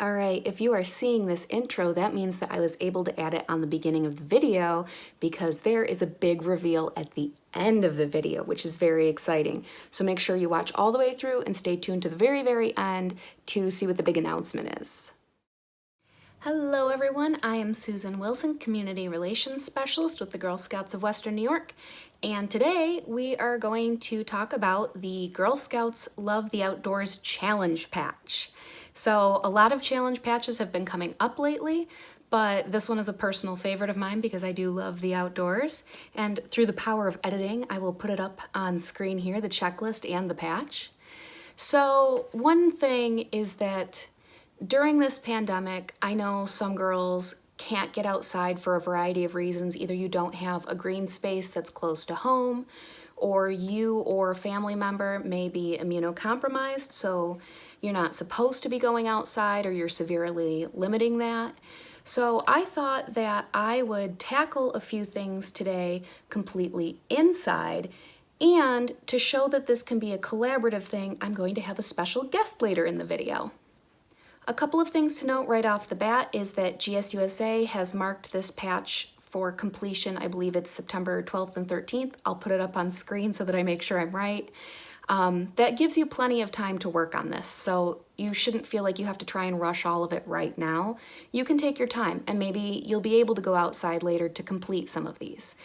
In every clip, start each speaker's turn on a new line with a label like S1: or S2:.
S1: All right, if you are seeing this intro, that means that I was able to add it on the beginning of the video because there is a big reveal at the end of the video, which is very exciting. So make sure you watch all the way through and stay tuned to the very, very end to see what the big announcement is. Hello everyone, I am Susan Wilson, Community Relations Specialist with the Girl Scouts of Western New York, and today we are going to talk about the Girl Scouts Love the Outdoors Challenge Patch. So a lot of challenge patches have been coming up lately, but this one is a personal favorite of mine because I do love the outdoors, and through the power of editing, I will put it up on screen here, the checklist and the patch. So one thing is that during this pandemic, I know some girls can't get outside for a variety of reasons. Either you don't have a green space that's close to home, or you or a family member may be immunocompromised, so you're not supposed to be going outside or you're severely limiting that. So I thought that I would tackle a few things today completely inside, and to show that this can be a collaborative thing, I'm going to have a special guest later in the video. A couple of things to note right off the bat is that GSUSA has marked this patch for completion. I believe it's September 12th and 13th. I'll put it up on screen so that I make sure I'm right. That gives you plenty of time to work on this, so you shouldn't feel like you have to try and rush all of it right now. You can take your time, and maybe you'll be able to go outside later to complete some of these.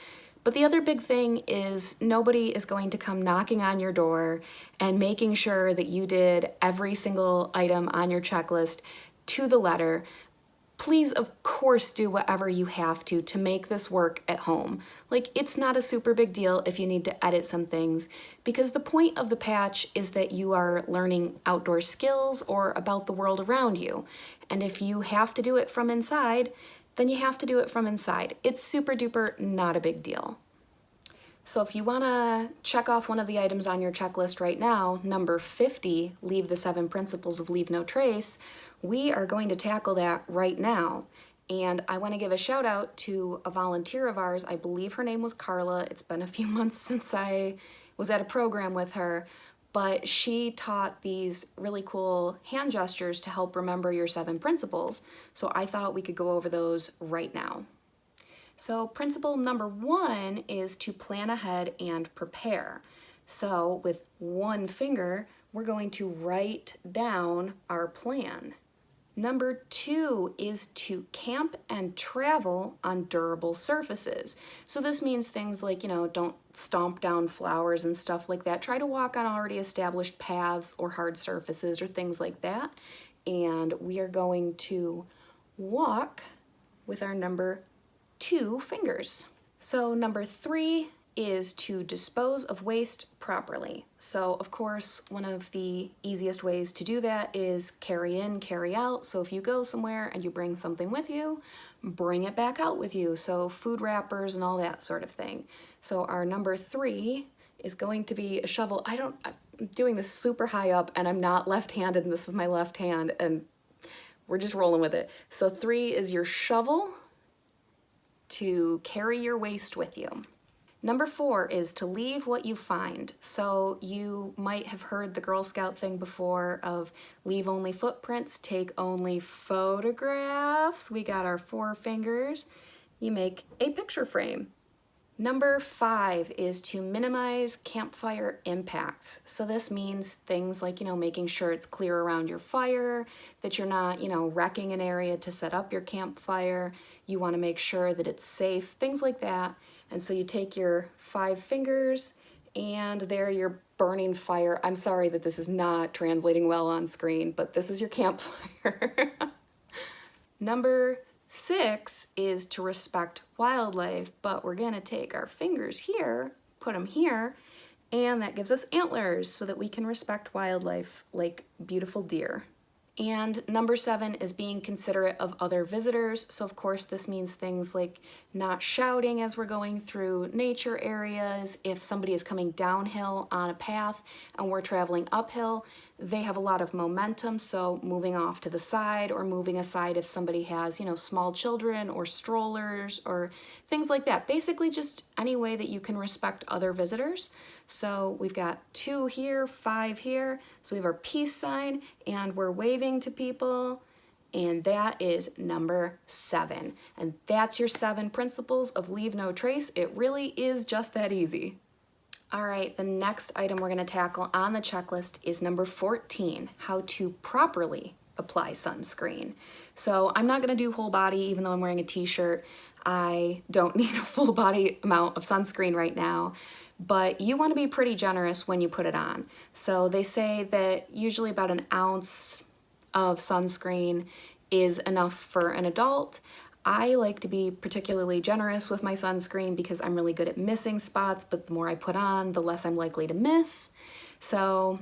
S1: But the other big thing is nobody is going to come knocking on your door and making sure that you did every single item on your checklist to the letter. Please, of course, do whatever you have to make this work at home. Like, it's not a super big deal if you need to edit some things, because the point of the patch is that you are learning outdoor skills or about the world around you. And if you have to do it from inside, then you have to do it from inside. It's super duper not a big deal. So if you wanna check off one of the items on your checklist right now, number 50, leave the 7 principles of leave no trace, we are going to tackle that right now. And I wanna give a shout out to a volunteer of ours. I believe her name was Carla. It's been a few months since I was at a program with her, but she taught these really cool hand gestures to help remember your 7 principles. So I thought we could go over those right now. So principle number 1 is to plan ahead and prepare. So with one finger, we're going to write down our plan. Number 2 is to camp and travel on durable surfaces. So this means things like, don't stomp down flowers and stuff like that. Try to walk on already established paths or hard surfaces or things like that. And we are going to walk with our number 2 fingers. So number 3 is to dispose of waste properly. So of course, one of the easiest ways to do that is carry in, carry out. So if you go somewhere and you bring something with you, bring it back out with you. So food wrappers and all that sort of thing. So our number 3 is going to be a shovel. I'm doing this super high up and I'm not left-handed and this is my left hand and we're just rolling with it. So 3 is your shovel to carry your waste with you. Number 4 is to leave what you find. So you might have heard the Girl Scout thing before of leave only footprints, take only photographs. We got our 4 fingers. You make a picture frame. Number 5 is to minimize campfire impacts. So this means things like, making sure it's clear around your fire, that you're not, wrecking an area to set up your campfire. You want to make sure that it's safe, things like that. And so you take your 5 fingers and there you're burning fire. I'm sorry that this is not translating well on screen, but this is your campfire. Number 6 is to respect wildlife, but we're gonna take our fingers here, put them here, and that gives us antlers so that we can respect wildlife like beautiful deer. And number 7 is being considerate of other visitors. So of course this means things like not shouting as we're going through nature areas. If somebody is coming downhill on a path and we're traveling uphill, they have a lot of momentum, so moving off to the side or moving aside if somebody has, small children or strollers or things like that. Basically just any way that you can respect other visitors. So we've got 2 here, 5 here. So we have our peace sign and we're waving to people and that is number 7. And that's your 7 principles of leave no trace. It really is just that easy. All right, the next item we're gonna tackle on the checklist is number 14, how to properly apply sunscreen. So I'm not gonna do whole body, even though I'm wearing a t-shirt. I don't need a full body amount of sunscreen right now, but you wanna be pretty generous when you put it on. So they say that usually about an ounce of sunscreen is enough for an adult. I like to be particularly generous with my sunscreen because I'm really good at missing spots, but the more I put on, the less I'm likely to miss. So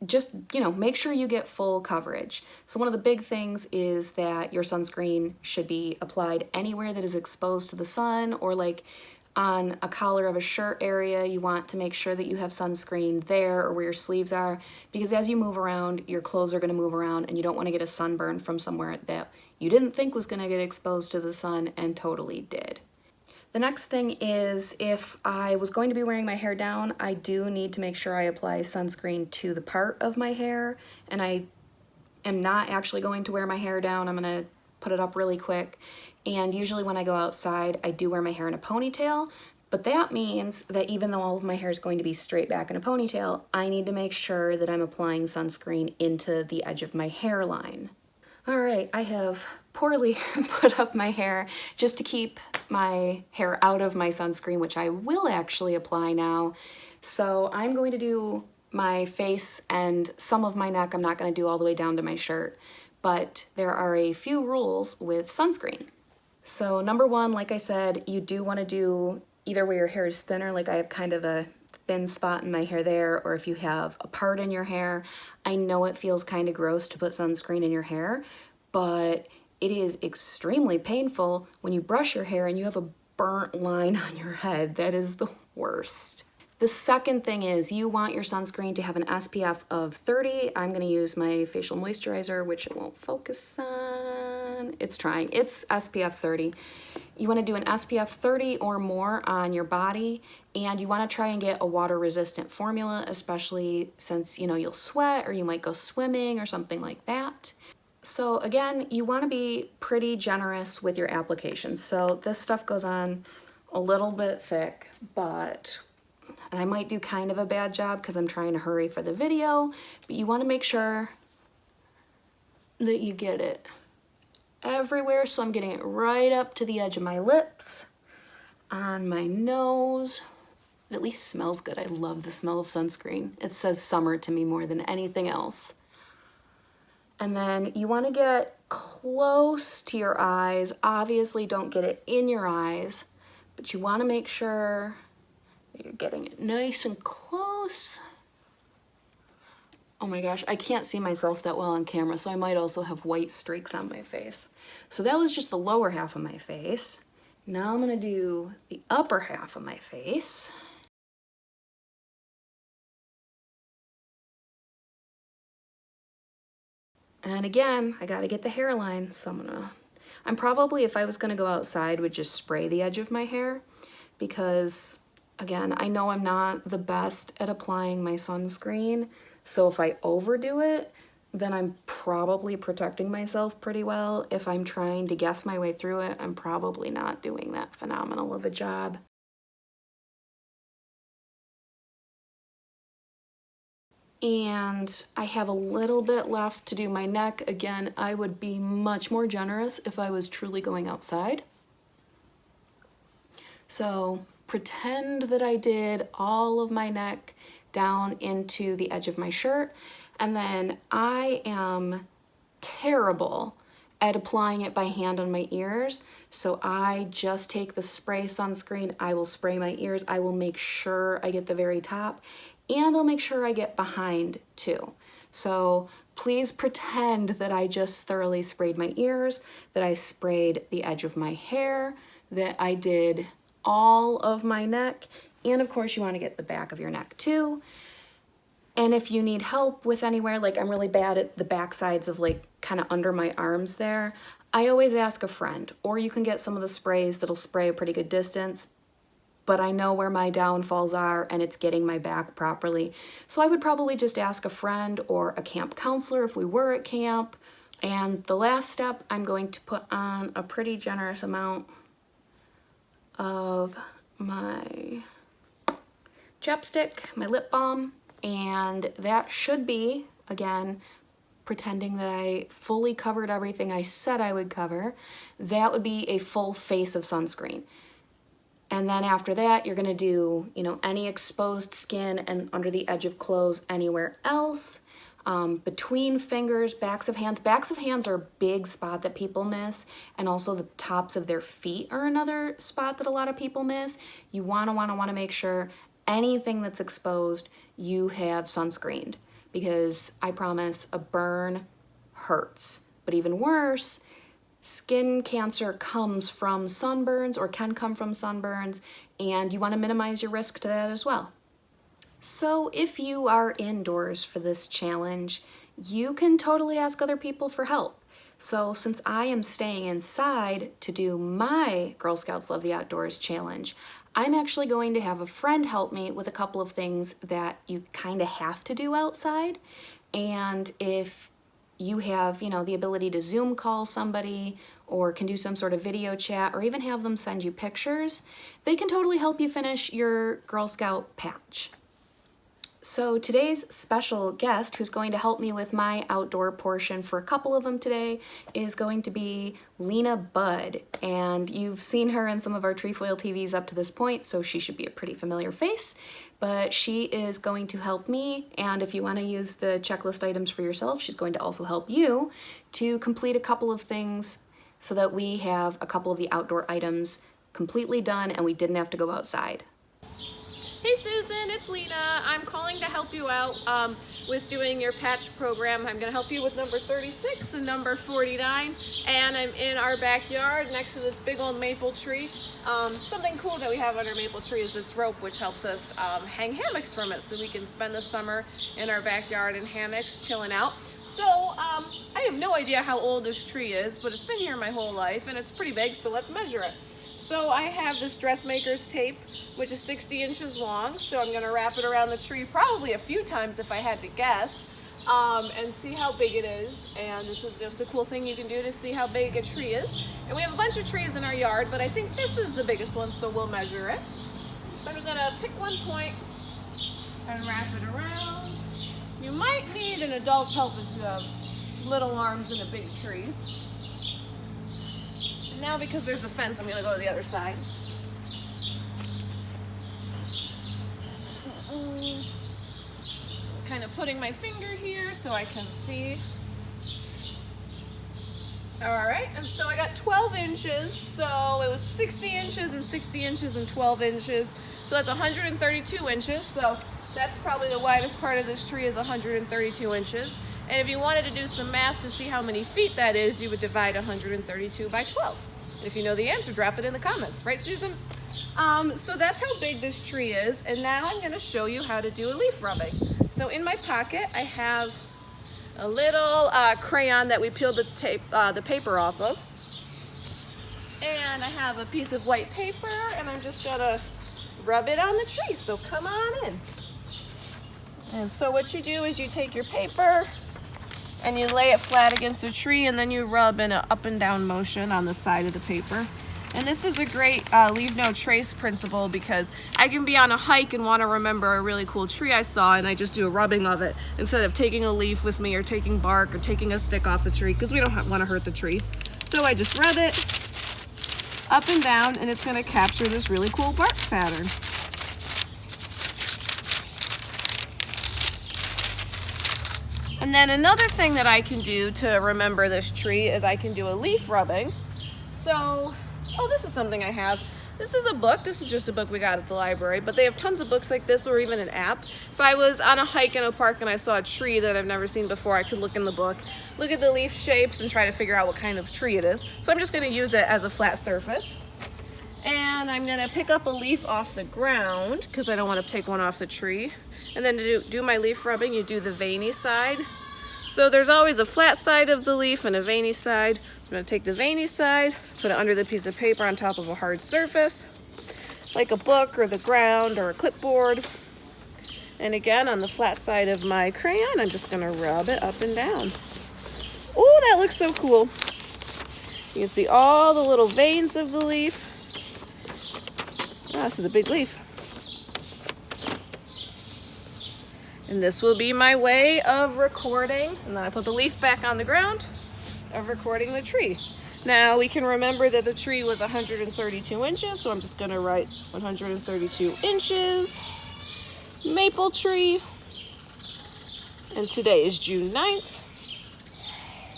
S1: just, make sure you get full coverage. So one of the big things is that your sunscreen should be applied anywhere that is exposed to the sun, or like on a collar of a shirt area, you want to make sure that you have sunscreen there or where your sleeves are, because as you move around, your clothes are going to move around and you don't want to get a sunburn from somewhere that you didn't think was going to get exposed to the sun and totally did. The next thing is, if I was going to be wearing my hair down, I do need to make sure I apply sunscreen to the part of my hair, and I am not actually going to wear my hair down. I'm going to put it up really quick. And usually when I go outside, I do wear my hair in a ponytail, but that means that even though all of my hair is going to be straight back in a ponytail, I need to make sure that I'm applying sunscreen into the edge of my hairline. All right, I have poorly put up my hair just to keep my hair out of my sunscreen, which I will actually apply now. So I'm going to do my face and some of my neck. I'm not going to do all the way down to my shirt, but there are a few rules with sunscreen. So number 1, like I said, you do want to do either where your hair is thinner, like I have kind of a thin spot in my hair there, or if you have a part in your hair. I know it feels kind of gross to put sunscreen in your hair, but it is extremely painful when you brush your hair and you have a burnt line on your head. That is the worst. The second thing is you want your sunscreen to have an SPF of 30. I'm going to use my facial moisturizer, which it won't focus on. It's trying. It's SPF 30. You want to do an SPF 30 or more on your body, and you want to try and get a water-resistant formula, especially since, you'll sweat or you might go swimming or something like that. So again, you want to be pretty generous with your application. So this stuff goes on a little bit thick, and I might do kind of a bad job because I'm trying to hurry for the video, but you want to make sure that you get it everywhere. So I'm getting it right up to the edge of my lips, on my nose. It at least smells good. I love the smell of sunscreen. It says summer to me more than anything else. And then you want to get close to your eyes. Obviously don't get it in your eyes, but you want to make sure that you're getting it nice and close. Oh my gosh, I can't see myself that well on camera, so I might also have white streaks on my face. So that was just the lower half of my face. Now I'm gonna do the upper half of my face. And again, I gotta get the hairline, so I'm probably, if I was gonna go outside, would just spray the edge of my hair, because again, I know I'm not the best at applying my sunscreen, so if I overdo it, then I'm probably protecting myself pretty well. If I'm trying to guess my way through it, I'm probably not doing that phenomenal of a job. And I have a little bit left to do my neck. Again, I would be much more generous if I was truly going outside. So pretend that I did all of my neck down into the edge of my shirt, and then I am terrible at applying it by hand on my ears, so I just take the spray sunscreen, I will spray my ears, I will make sure I get the very top, and I'll make sure I get behind too. So please pretend that I just thoroughly sprayed my ears, that I sprayed the edge of my hair, that I did all of my neck, and of course you want to get the back of your neck too. And if you need help with anywhere, like I'm really bad at the back sides of like kind of under my arms there, I always ask a friend, or you can get some of the sprays that'll spray a pretty good distance, but I know where my downfalls are and it's getting my back properly. So I would probably just ask a friend or a camp counselor if we were at camp, And the last step, I'm going to put on a pretty generous amount of my chapstick, my lip balm, and that should be, again, pretending that I fully covered everything I said I would cover, that would be a full face of sunscreen. And then after that, you're gonna do, you know, any exposed skin and under the edge of clothes anywhere else, between fingers, backs of hands. Backs of hands are a big spot that people miss, and also the tops of their feet are another spot that a lot of people miss. You wanna make sure anything that's exposed, you have sunscreened, because I promise a burn hurts. But even worse, skin cancer comes from sunburns or can come from sunburns, and you want to minimize your risk to that as well. So if you are indoors for this challenge, you can totally ask other people for help. So since I am staying inside to do my Girl Scouts Love the Outdoors challenge, I'm actually going to have a friend help me with a couple of things that you kind of have to do outside. And if you have, you know, the ability to Zoom call somebody or can do some sort of video chat or even have them send you pictures, they can totally help you finish your Girl Scout patch. So today's special guest, who's going to help me with my outdoor portion for a couple of them today, is going to be Lena Budd. And you've seen her in some of our Trefoil TVs up to this point, so she should be a pretty familiar face. But she is going to help me, and if you want to use the checklist items for yourself, she's going to also help you to complete a couple of things so that we have a couple of the outdoor items completely done and we didn't have to go outside.
S2: Hey Susan, it's Lena. I'm calling to help you out with doing your patch program. I'm going to help you with number 36 and number 49, and I'm in our backyard next to this big old maple tree. Something cool that we have on our maple tree is this rope, which helps us hang hammocks from it so we can spend the summer in our backyard in hammocks chilling out. So I have no idea how old this tree is, but it's been here my whole life and it's pretty big, so let's measure it. So I have this dressmaker's tape, which is 60 inches long, so I'm going to wrap it around the tree probably a few times if I had to guess, and see how big it is. And this is just a cool thing you can do to see how big a tree is. And we have a bunch of trees in our yard, but I think this is the biggest one, so we'll measure it. So I'm just going to pick one point and wrap it around. You might need an adult's help if you have little arms and a big tree. Now, because there's a fence, I'm going to go to the other side. Kind of putting my finger here so I can see. All right, and so I got 12 inches. So it was 60 inches and 60 inches and 12 inches. So that's 132 inches. So that's probably the widest part of this tree is 132 inches. And if you wanted to do some math to see how many feet that is, you would divide 132 by 12. And if you know the answer, drop it in the comments. Right, Susan? So that's how big this tree is. And now I'm going to show you how to do a leaf rubbing. So in my pocket, I have a little crayon that we peeled the paper off of. And I have a piece of white paper, and I'm just going to rub it on the tree. So come on in. And so what you do is you take your paper and you lay it flat against the tree, and then you rub in an up and down motion on the side of the paper. And this is a great leave no trace principle, because I can be on a hike and want to remember a really cool tree I saw, and I just do a rubbing of it instead of taking a leaf with me or taking bark or taking a stick off the tree, because we don't want to hurt the tree. So I just rub it up and down, and it's going to capture this really cool bark pattern. And then another thing that I can do to remember this tree is I can do a leaf rubbing. So, oh, this is something I have. This is a book. This is just a book we got at the library, but they have tons of books like this, or even an app. If I was on a hike in a park and I saw a tree that I've never seen before, I could look in the book, look at the leaf shapes, and try to figure out what kind of tree it is. So I'm just going to use it as a flat surface. And I'm going to pick up a leaf off the ground, because I don't want to take one off the tree. And then to do my leaf rubbing, you do the veiny side. So there's always a flat side of the leaf and a veiny side. So I'm going to take the veiny side, put it under the piece of paper on top of a hard surface, like a book or the ground or a clipboard. And again, on the flat side of my crayon, I'm just going to rub it up and down. Oh, that looks so cool. You can see all the little veins of the leaf. Oh, this is a big leaf. And this will be my way of recording, and then I put the leaf back on the ground, of recording the tree. Now we can remember that the tree was 132 inches, so I'm just gonna write 132 inches, maple tree, and today is June 9th.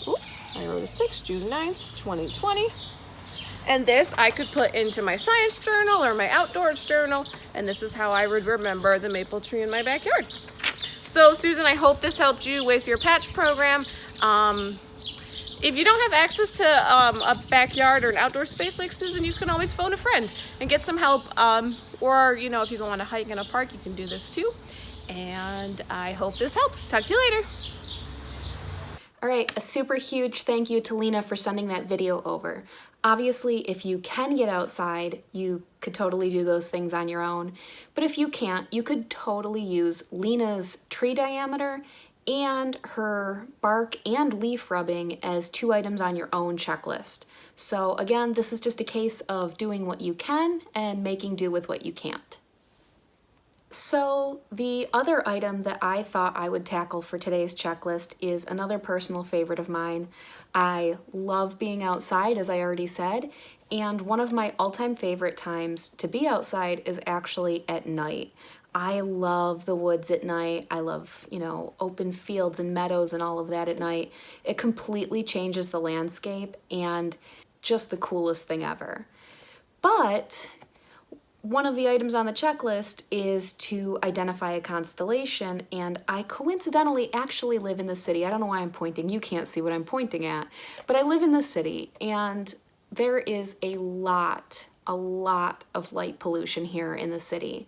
S2: Oop, I wrote a 6, June 9th, 2020. And this I could put into my science journal or my outdoors journal, and this is how I would remember the maple tree in my backyard. So Susan, I hope this helped you with your patch program. If you don't have access to a backyard or an outdoor space like Susan, you can always phone a friend and get some help. Or, you know, if you go on a hike in a park, you can do this too. And I hope this helps. Talk to you later.
S1: All right, a super huge thank you to Lena for sending that video over. Obviously, if you can get outside, you could totally do those things on your own. But if you can't, you could totally use Lena's tree diameter and her bark and leaf rubbing as 2 items on your own checklist. So again, this is just a case of doing what you can and making do with what you can't. So the other item that I thought I would tackle for today's checklist is another personal favorite of mine. I love being outside, as I already said, and one of my all-time favorite times to be outside is actually at night. I love the woods at night. I love, you know, open fields and meadows and all of that at night. It completely changes the landscape and just the coolest thing ever. But one of the items on the checklist is to identify a constellation, and I coincidentally actually live in the city. I don't know why I'm pointing. You can't see what I'm pointing at, but I live in the city, and there is a lot of light pollution here in the city.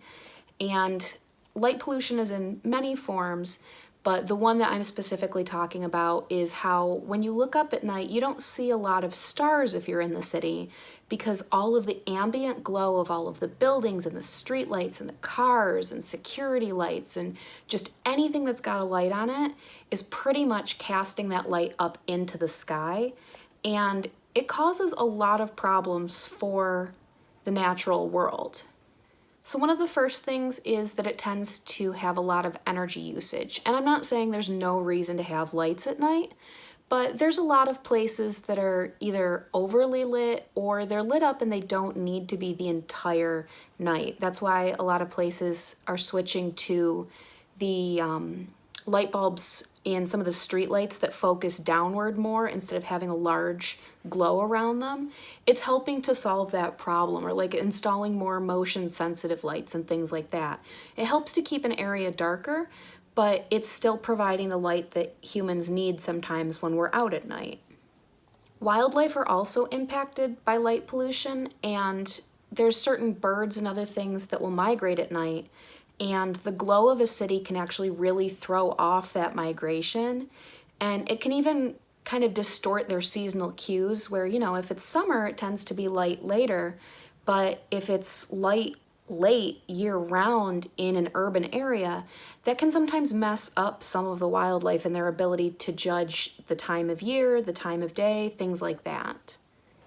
S1: And light pollution is in many forms, but the one that I'm specifically talking about is how when you look up at night, you don't see a lot of stars if you're in the city, because all of the ambient glow of all of the buildings and the street lights and the cars and security lights and just anything that's got a light on it is pretty much casting that light up into the sky. And it causes a lot of problems for the natural world. So one of the first things is that it tends to have a lot of energy usage. And I'm not saying there's no reason to have lights at night, but there's a lot of places that are either overly lit or they're lit up and they don't need to be the entire night. That's why a lot of places are switching to the light bulbs in some of the street lights that focus downward more instead of having a large glow around them. It's helping to solve that problem, or like installing more motion sensitive lights and things like that. It helps to keep an area darker, but it's still providing the light that humans need sometimes when we're out at night. Wildlife are also impacted by light pollution, and there's certain birds and other things that will migrate at night, and the glow of a city can actually really throw off that migration, and it can even kind of distort their seasonal cues where, you know, if it's summer, it tends to be light later, but if it's light late year-round in an urban area, that can sometimes mess up some of the wildlife and their ability to judge the time of year, the time of day, things like that.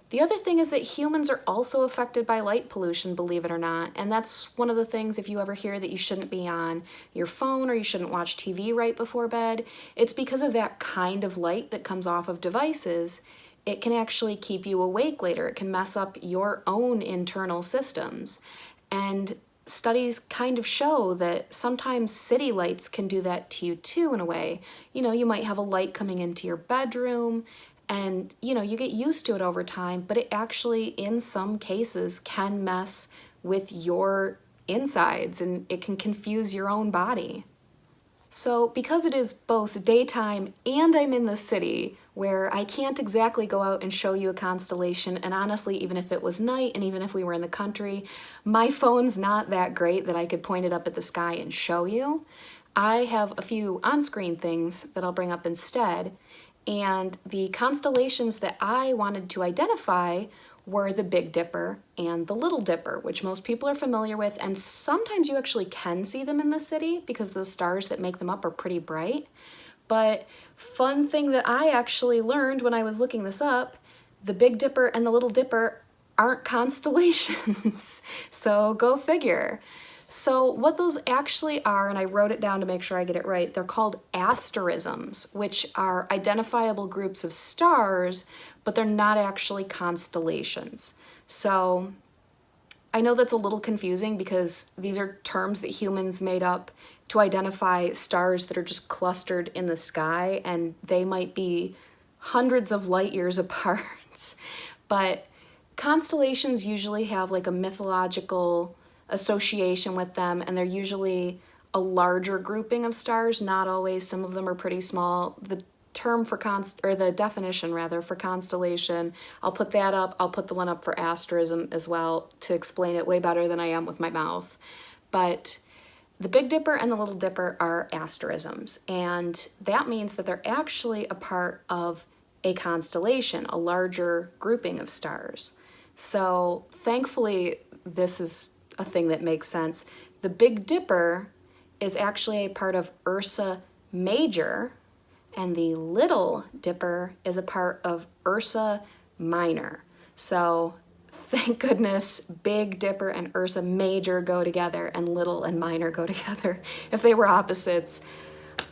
S1: The other thing is that humans are also affected by light pollution, believe it or not, and that's one of the things, if you ever hear that you shouldn't be on your phone or you shouldn't watch TV right before bed, it's because of that kind of light that comes off of devices. It can actually keep you awake later. It can mess up your own internal systems. And studies kind of show that sometimes city lights can do that to you too, in a way. You know, you might have a light coming into your bedroom and, you know, you get used to it over time, but it actually, in some cases, can mess with your insides and it can confuse your own body. So because it is both daytime and I'm in the city where I can't exactly go out and show you a constellation, and honestly, even if it was night and even if we were in the country, my phone's not that great that I could point it up at the sky and show you. I have a few on-screen things that I'll bring up instead, and the constellations that I wanted to identify were the Big Dipper and the Little Dipper, which most people are familiar with, and sometimes you actually can see them in the city because the stars that make them up are pretty bright. But fun thing that I actually learned when I was looking this up, the Big Dipper and the Little Dipper aren't constellations. So go figure. So what those actually are, and I wrote it down to make sure I get it right, they're called asterisms, which are identifiable groups of stars, but they're not actually constellations. So I know that's a little confusing because these are terms that humans made up to identify stars that are just clustered in the sky, and they might be hundreds of light years apart. But constellations usually have like a mythological association with them, and they're usually a larger grouping of stars, not always. Some of them are pretty small. The term for the definition rather for constellation, I'll put that up. I'll put the one up for asterism as well to explain it way better than I am with my mouth. But the Big Dipper and the Little Dipper are asterisms, and that means that they're actually a part of a constellation, a larger grouping of stars. So thankfully, this is a thing that makes sense. The Big Dipper is actually a part of Ursa Major, and the Little Dipper is a part of Ursa Minor. So thank goodness Big Dipper and Ursa Major go together and Little and Minor go together. If they were opposites,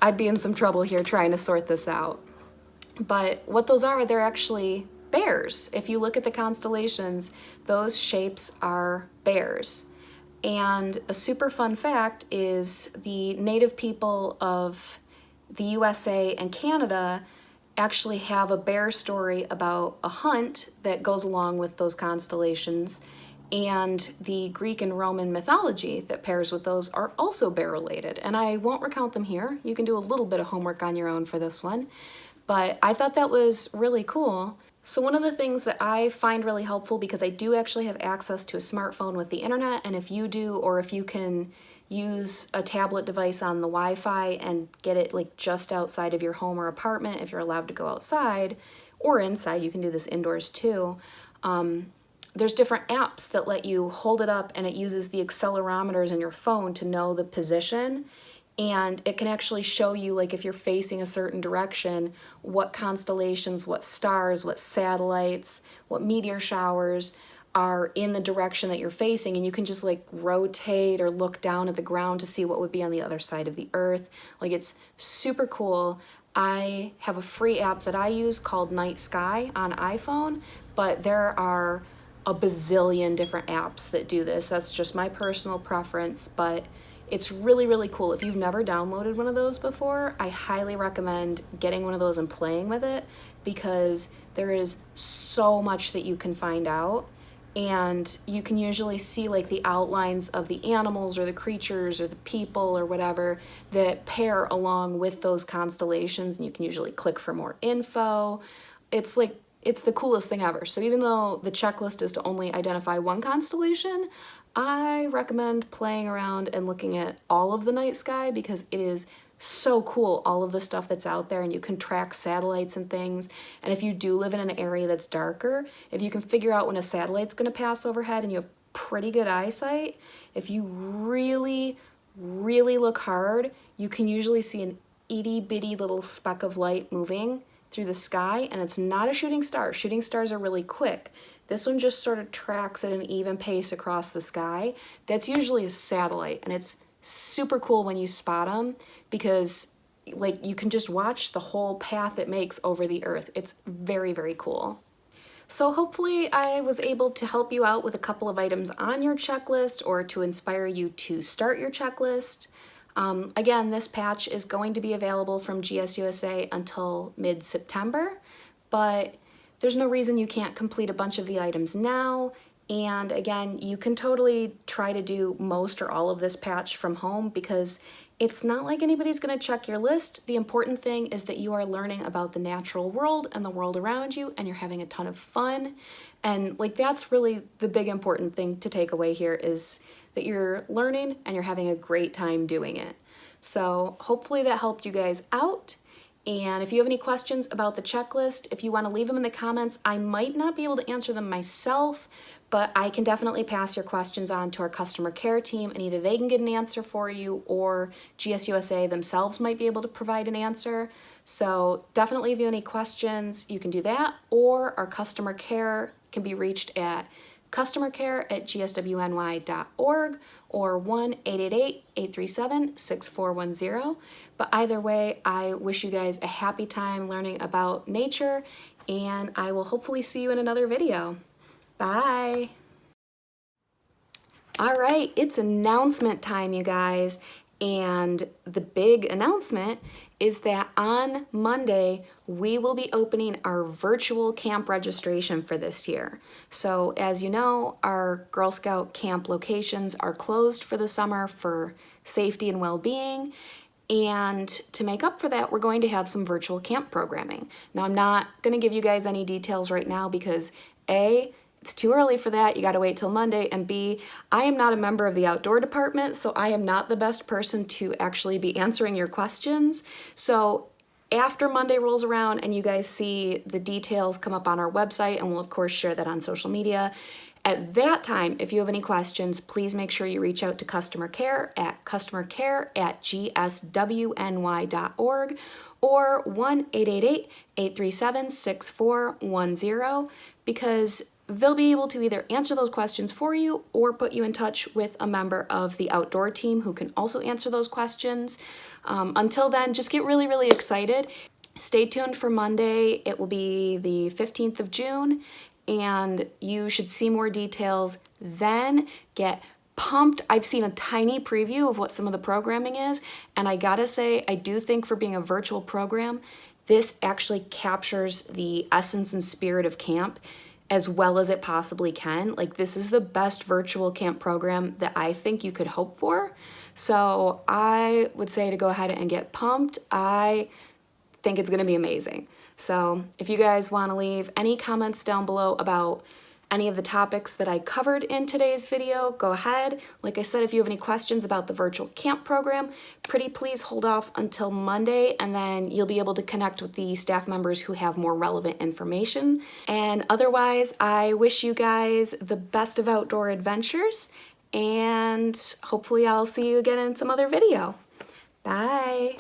S1: I'd be in some trouble here trying to sort this out. But what those are, they're actually bears. If you look at the constellations, those shapes are bears. And a super fun fact is the native people of the USA and Canada actually have a bear story about a hunt that goes along with those constellations, and the Greek and Roman mythology that pairs with those are also bear related. And I won't recount them here. You can do a little bit of homework on your own for this one, but I thought that was really cool. So one of the things that I find really helpful, because I do actually have access to a smartphone with the internet, and if you do, or if you can use a tablet device on the Wi-Fi and get it like just outside of your home or apartment, if you're allowed to go outside, or inside, you can do this indoors too. There's different apps that let you hold it up and it uses the accelerometers in your phone to know the position. And it can actually show you, like if you're facing a certain direction, what constellations, what stars, what satellites, what meteor showers are in the direction that you're facing. And you can just like rotate or look down at the ground to see what would be on the other side of the earth. Like, it's super cool. I have a free app that I use called Night Sky on iPhone, but there are a bazillion different apps that do this. That's just my personal preference, but it's really, really cool. If you've never downloaded one of those before, I highly recommend getting one of those and playing with it, because there is so much that you can find out. And you can usually see like the outlines of the animals or the creatures or the people or whatever that pair along with those constellations. And you can usually click for more info. It's the coolest thing ever. So even though the checklist is to only identify one constellation, I recommend playing around and looking at all of the night sky, because it is so cool, all of the stuff that's out there, and you can track satellites and things. And if you do live in an area that's darker, if you can figure out when a satellite's going to pass overhead and you have pretty good eyesight, if you really, really look hard, you can usually see an itty bitty little speck of light moving through the sky, and it's not a shooting star. Shooting stars are really quick. This one just sort of tracks at an even pace across the sky. That's usually a satellite, and it's super cool when you spot them, because like you can just watch the whole path it makes over the earth. It's very, very cool. So hopefully I was able to help you out with a couple of items on your checklist, or to inspire you to start your checklist. Again, this patch is going to be available from GSUSA until mid-September, but there's no reason you can't complete a bunch of the items now. And again, you can totally try to do most or all of this patch from home, because it's not like anybody's going to check your list. The important thing is that you are learning about the natural world and the world around you, and you're having a ton of fun. And like, that's really the big important thing to take away here, is that you're learning and you're having a great time doing it. So hopefully that helped you guys out. And if you have any questions about the checklist, if you want to leave them in the comments, I might not be able to answer them myself, but I can definitely pass your questions on to our customer care team, and either they can get an answer for you or GSUSA themselves might be able to provide an answer. So definitely if you have any questions, you can do that, or our customer care can be reached at customercare@gswny.org or 1-888-837-6410. But either way, I wish you guys a happy time learning about nature, and I will hopefully see you in another video. Bye. All right, it's announcement time, you guys. And the big announcement is that on Monday, we will be opening our virtual camp registration for this year. So as you know, our Girl Scout camp locations are closed for the summer for safety and well-being. And to make up for that, we're going to have some virtual camp programming. Now, I'm not going to give you guys any details right now because A, it's too early for that, you gotta wait till Monday, and B, I am not a member of the outdoor department, so I am not the best person to actually be answering your questions. So after Monday rolls around and you guys see the details come up on our website, and we'll of course share that on social media, at that time, if you have any questions, please make sure you reach out to customer care at customercare@gswny.org or 1-888-837-6410, because they'll be able to either answer those questions for you or put you in touch with a member of the outdoor team who can also answer those questions. Until then, just get really, really excited. Stay tuned for Monday. It will be the 15th of June, and you should see more details then. Get pumped. I've seen a tiny preview of what some of the programming is, and I gotta say, I do think for being a virtual program, this actually captures the essence and spirit of camp as well as it possibly can. Like, this is the best virtual camp program that I think you could hope for. So I would say to go ahead and get pumped. I think it's gonna be amazing. So if you guys wanna leave any comments down below about any of the topics that I covered in today's video, go ahead. Like I said, if you have any questions about the virtual camp program, pretty please hold off until Monday, and then you'll be able to connect with the staff members who have more relevant information. And otherwise, I wish you guys the best of outdoor adventures, and hopefully I'll see you again in some other video. Bye.